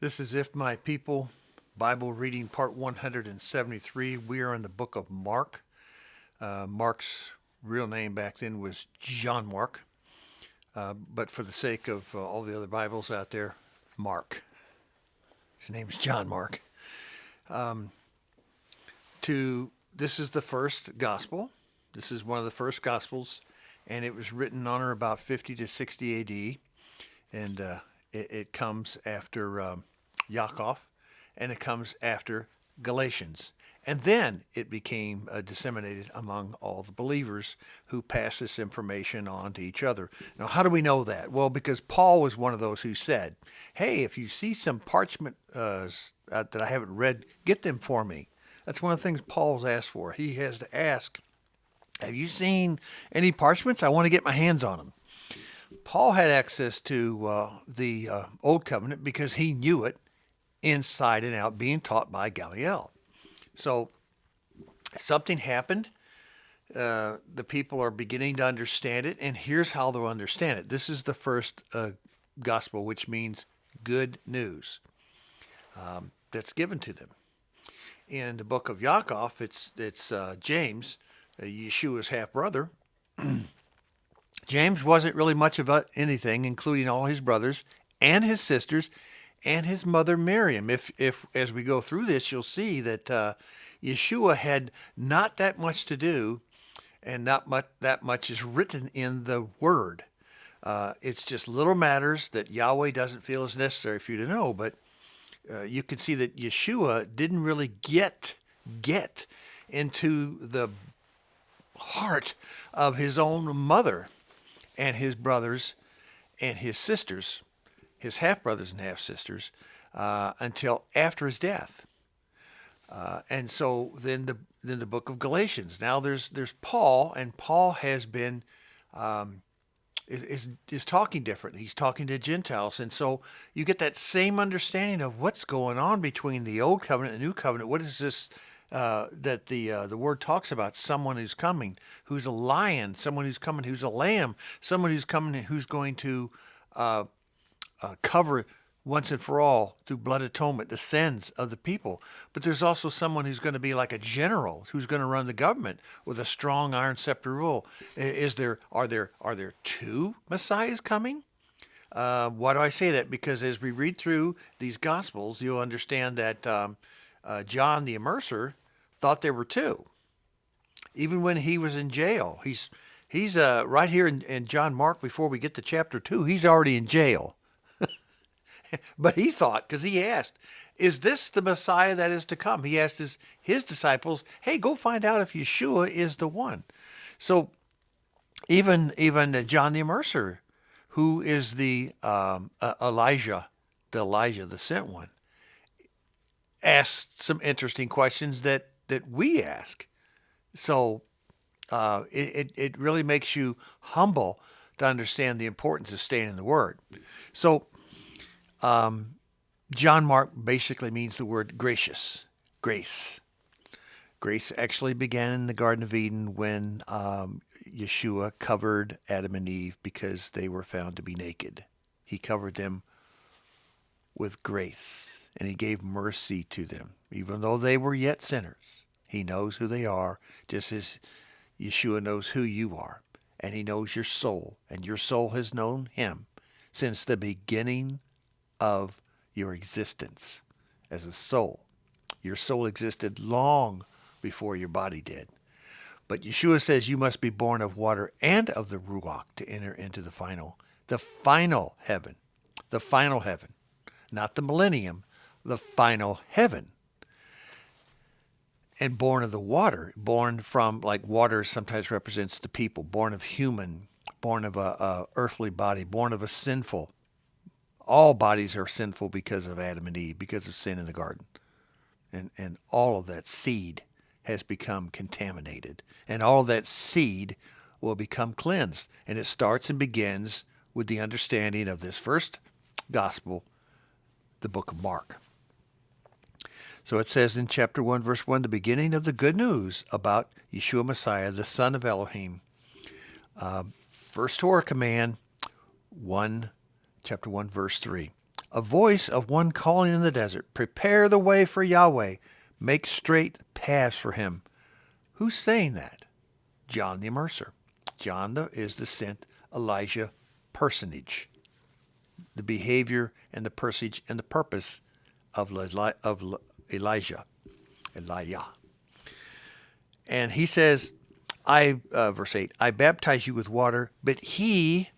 This is If My People, Bible reading part 173. We are in the book of Mark. Mark's real name back then was John Mark, but for the sake of all the other Bibles out there, Mark. His name is John Mark. This is the first gospel. This is one of the first gospels, and it was written on or about 50 to 60 A.D., and it comes after Yaakov, and it comes after Galatians. And then it became disseminated among all the believers who passed this information on to each other. Now, how do we know that? Well, because Paul was one of those who said, hey, if you see some parchment that I haven't read, get them for me. That's one of the things Paul's asked for. He has to ask, have you seen any parchments? I want to get my hands on them. Paul had access to the Old Covenant because he knew it inside and out, being taught by Gamaliel. So something happened. The people are beginning to understand it, and here's how they'll understand it. This is the first gospel, which means good news that's given to them. In the book of Yaakov, it's James, Yeshua's half-brother. James wasn't really much of anything, including all his brothers and his sisters and his mother Miriam. If as we go through this, you'll see that Yeshua had not that much to do, and not that much is written in the Word. It's just little matters that Yahweh doesn't feel is necessary for you to know. But you can see that Yeshua didn't really get into the heart of his own mother and his brothers and his sisters, his half-brothers and half-sisters, until after his death. And so then the book of Galatians. Now there's Paul, and Paul has been is talking different. He's talking to Gentiles, and so you get that same understanding of what's going on between the Old Covenant and the New Covenant. What is this that the Word talks about? Someone who's coming, who's a lion, someone who's coming, who's a lamb, someone who's coming, who's going to cover once and for all through blood atonement the sins of the people. But there's also someone who's going to be like a general who's going to run the government with a strong iron scepter rule. Are there two messiahs coming? Why do I say that? Because as we read through these gospels, you'll understand that John the Immerser thought there were two. Even when he was in jail, he's right here in John Mark. Before we get to chapter 2, he's already in jail. But he thought, because he asked, is this the Messiah that is to come? He asked his disciples, hey, go find out if Yeshua is the one. So even John the Immerser, who is the Elijah, the sent one, asked some interesting questions that we ask. So it really makes you humble to understand the importance of staying in the Word. So John Mark basically means the word gracious, grace. Grace actually began in the Garden of Eden when Yeshua covered Adam and Eve because they were found to be naked. He covered them with grace, and he gave mercy to them. Even though they were yet sinners, he knows who they are, just as Yeshua knows who you are. And he knows your soul, and your soul has known him since the beginning of your existence as a soul. Your soul existed long before your body did. But Yeshua says you must be born of water and of the Ruach to enter into the final heaven. The final heaven. Not the millennium, the final heaven. And born of the water, born from, like water sometimes represents the people, born of human, born of a earthly body, born of a sinful. All bodies are sinful because of Adam and Eve, because of sin in the garden. And all of that seed has become contaminated. And all of that seed will become cleansed. And it starts and begins with the understanding of this first gospel, the book of Mark. So it says in chapter 1, verse 1, the beginning of the good news about Yeshua Messiah, the Son of Elohim. First Torah command, chapter 1, verse 3. A voice of one calling in the desert, prepare the way for Yahweh, make straight paths for him. Who's saying that? John the Immerser. Is the sent Elijah personage. The behavior and the personage and the purpose of Elijah. And he says, verse 8, I baptize you with water, but he,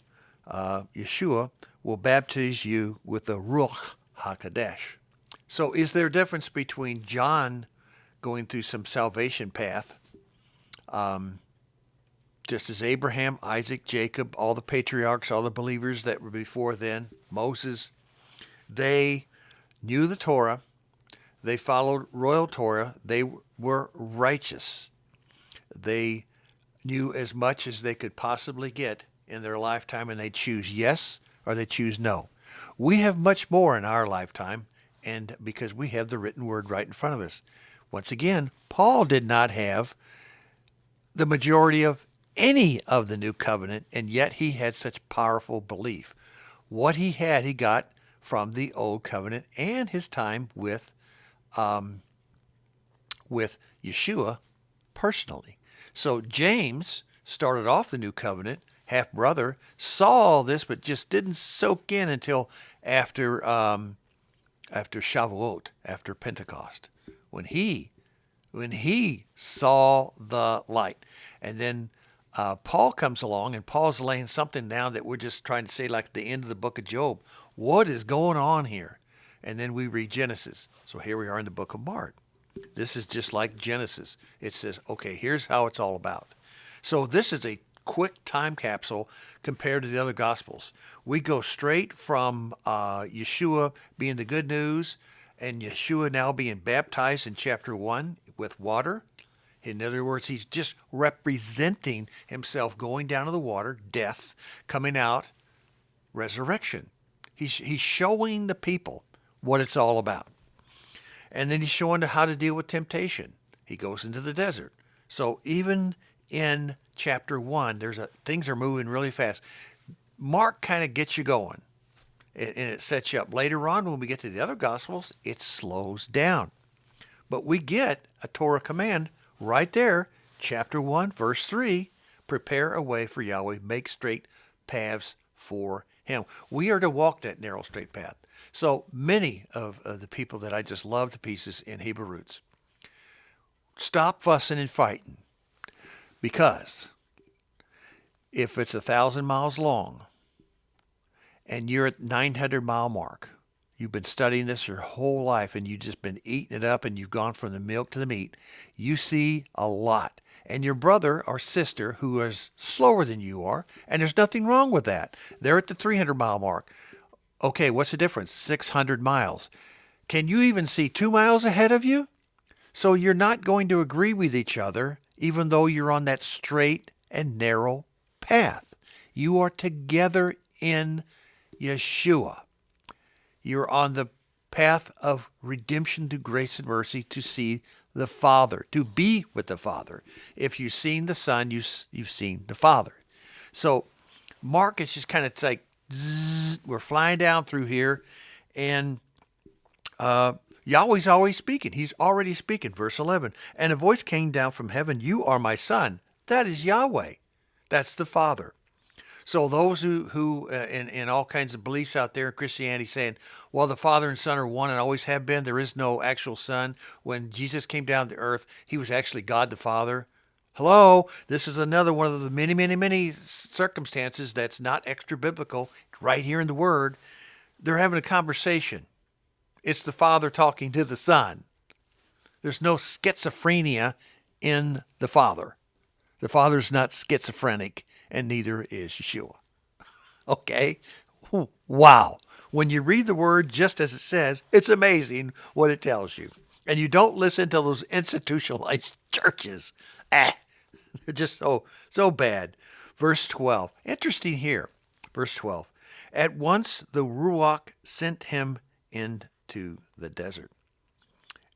Yeshua, will baptize you with the Ruach HaKodesh. So is there a difference between John going through some salvation path, just as Abraham, Isaac, Jacob, all the patriarchs, all the believers that were before then, Moses, they knew the Torah, they followed royal Torah, they were righteous. They knew as much as they could possibly get in their lifetime, and they choose yes or they choose no. We have much more in our lifetime, and because we have the written word right in front of us. Once again, Paul did not have the majority of any of the new covenant, and yet he had such powerful belief. What he had, he got from the old covenant and his time with Yeshua personally. So James started off the new covenant, half brother, saw all this, but just didn't soak in until after Shavuot, after Pentecost, when he saw the light. And then Paul comes along, and Paul's laying something down that we're just trying to say, like at the end of the book of Job, what is going on here? And then we read Genesis. So here we are in the book of Mark. This is just like Genesis. It says, okay, here's how it's all about. So this is a quick time capsule compared to the other Gospels. We go straight from Yeshua being the good news, and Yeshua now being baptized in chapter 1 with water. In other words, he's just representing himself going down to the water, death, coming out, resurrection. He's showing the people what it's all about. And then he's showing how to deal with temptation. He goes into the desert. So even in chapter 1, things are moving really fast. Mark kind of gets you going, and it sets you up. Later on, when we get to the other Gospels, it slows down. But we get a Torah command right there, chapter 1, verse 3, prepare a way for Yahweh, make straight paths for him. We are to walk that narrow, straight path. So many of the people that I just love to pieces in Hebrew roots, stop fussing and fighting, because if it's 1,000 miles long and you're at 900-mile mark, you've been studying this your whole life and you've just been eating it up and you've gone from the milk to the meat, you see a lot. And your brother or sister who is slower than you are, and there's nothing wrong with that, they're at the 300-mile mark. Okay, what's the difference? 600 miles. Can you even see 2 miles ahead of you? So you're not going to agree with each other, even though you're on that straight and narrow path. You are together in Yeshua. You're on the path of redemption through grace and mercy to see the Father, to be with the Father. If you've seen the Son, you've seen the Father. So Mark is just kind of like, zzz, we're flying down through here, and Yahweh's always speaking. He's already speaking. Verse 11, and a voice came down from heaven, you are my Son. That is Yahweh. That's the Father. So those who in all kinds of beliefs out there in Christianity saying, well, the Father and Son are one and always have been. There is no actual Son. When Jesus came down to earth, he was actually God the Father. Hello, this is another one of the many, many, many circumstances that's not extra biblical. It's right here in the Word. They're having a conversation. It's the Father talking to the Son. There's no schizophrenia in the Father. The Father's not schizophrenic, and neither is Yeshua. Okay? Wow. When you read the Word just as it says, it's amazing what it tells you. And you don't listen to those institutionalized churches. They're just so bad. Verse 12. Interesting here. Verse 12. At once the Ruach sent him into the desert.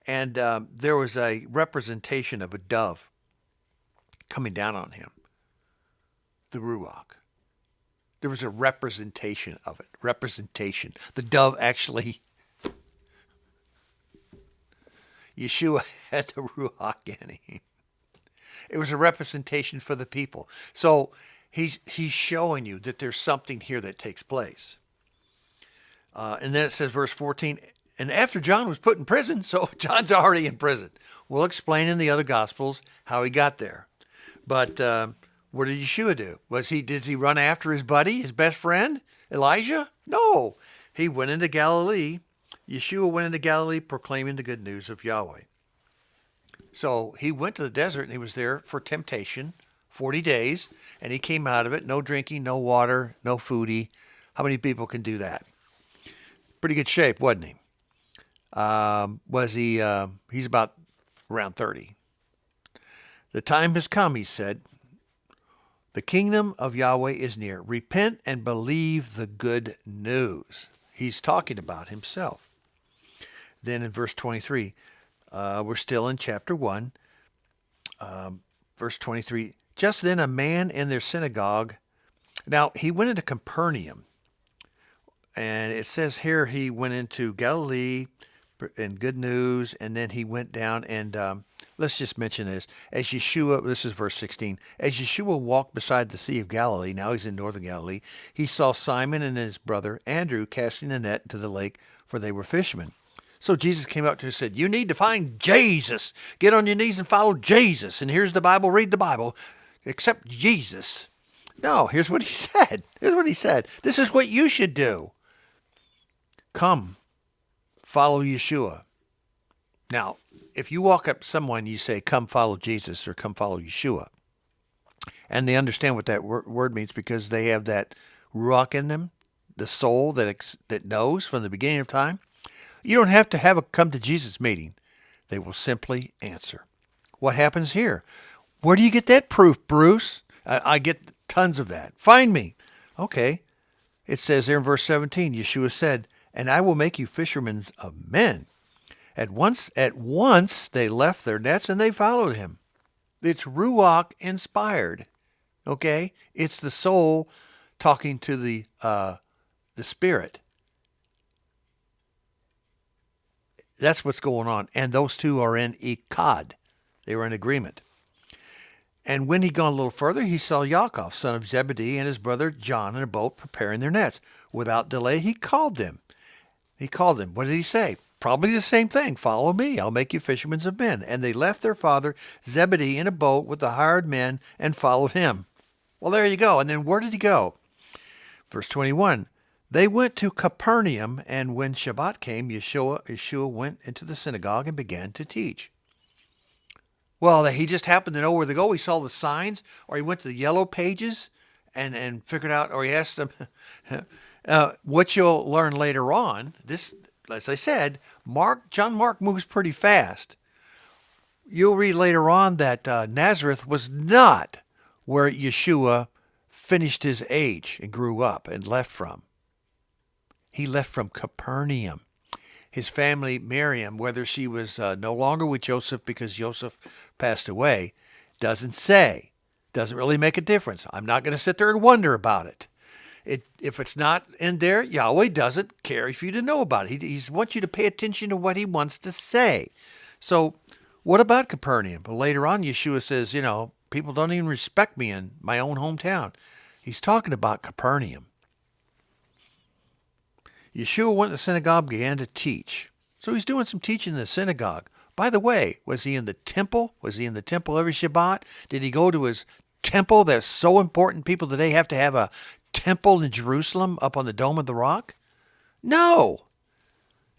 And there was a representation of a dove coming down on him. The Ruach. There was a representation of it. Representation. The dove actually, Yeshua had the Ruach in him. It was a representation for the people. So he's showing you that there's something here that takes place. And then it says, verse 14, and after John was put in prison, so John's already in prison. We'll explain in the other Gospels how he got there. But what did Yeshua do? Did he run after his buddy, his best friend, Elijah? No. He went into Galilee. Yeshua went into Galilee proclaiming the good news of Yahweh. So he went to the desert and he was there for temptation, 40 days, and he came out of it, no drinking, no water, no foodie. How many people can do that? Pretty good shape, wasn't he? He's about around 30. The time has come, he said. The kingdom of Yahweh is near. Repent and believe the good news. He's talking about himself. Then in verse 23, we're still in chapter 1. Verse 23, just then a man in their synagogue. Now, he went into Capernaum. And it says here he went into Galilee and good news. And then he went down and let's just mention this. As Yeshua, this is verse 16. As Yeshua walked beside the Sea of Galilee, now he's in northern Galilee, he saw Simon and his brother Andrew casting a net into the lake, for they were fishermen. So Jesus came up to him and said, you need to find Jesus. Get on your knees and follow Jesus. And here's the Bible, read the Bible. Accept Jesus. No, here's what he said. Here's what he said. This is what you should do. Come, follow Yeshua. Now, if you walk up to someone, you say, come follow Jesus or come follow Yeshua. And they understand what that word means because they have that ruach in them, the soul that knows from the beginning of time. You don't have to have a come to Jesus meeting. They will simply answer. What happens here? Where do you get that proof, Bruce? I get tons of that. Find me. Okay. It says there in verse 17, Yeshua said, and I will make you fishermen of men. At once they left their nets and they followed him. It's Ruach inspired. Okay? It's the soul talking to the spirit. That's what's going on. And those two are in Echad. They were in agreement. And when he gone a little further, he saw Yaakov, son of Zebedee, and his brother John in a boat preparing their nets. Without delay, he called them. What did he say? Probably the same thing. Follow me. I'll make you fishermen of men. And they left their father Zebedee in a boat with the hired men and followed him. Well, there you go. And then where did he go? Verse 21. They went to Capernaum, and when Shabbat came, Yeshua went into the synagogue and began to teach. Well, he just happened to know where to go. He saw the signs, or he went to the yellow pages and figured out, or he asked them, what you'll learn later on, this, as I said, John Mark moves pretty fast. You'll read later on that Nazareth was not where Yeshua finished his age and grew up and left from. He left from Capernaum. His family, Miriam, whether she was no longer with Joseph because Joseph passed away, doesn't say. Doesn't really make a difference. I'm not going to sit there and wonder about it. If it's not in there, Yahweh doesn't care for you to know about it. He wants you to pay attention to what he wants to say. So what about Capernaum? Well, later on, Yeshua says, people don't even respect me in my own hometown. He's talking about Capernaum. Yeshua went to the synagogue and began to teach. So he's doing some teaching in the synagogue. By the way, was he in the temple? Was he in the temple every Shabbat? Did he go to his temple that's so important? People today have to have a temple in Jerusalem up on the Dome of the Rock? No.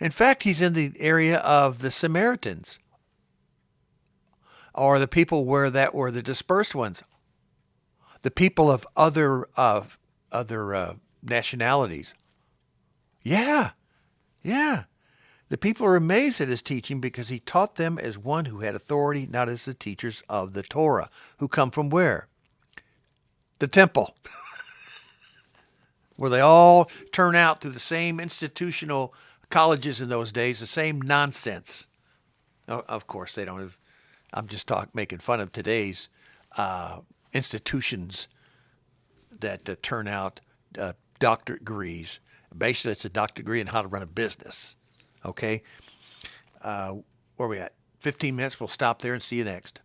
In fact, he's in the area of the Samaritans, or the people where that were the dispersed ones, the people of other nationalities. Yeah. The people are amazed at his teaching because he taught them as one who had authority, not as the teachers of the Torah, who come from where? The temple, where they all turn out through the same institutional colleges in those days, the same nonsense. Of course, they don't have, I'm just making fun of today's institutions that turn out doctorate degrees. Basically, it's a doctorate degree in how to run a business. Okay, where are we at? 15 minutes. We'll stop there and see you next.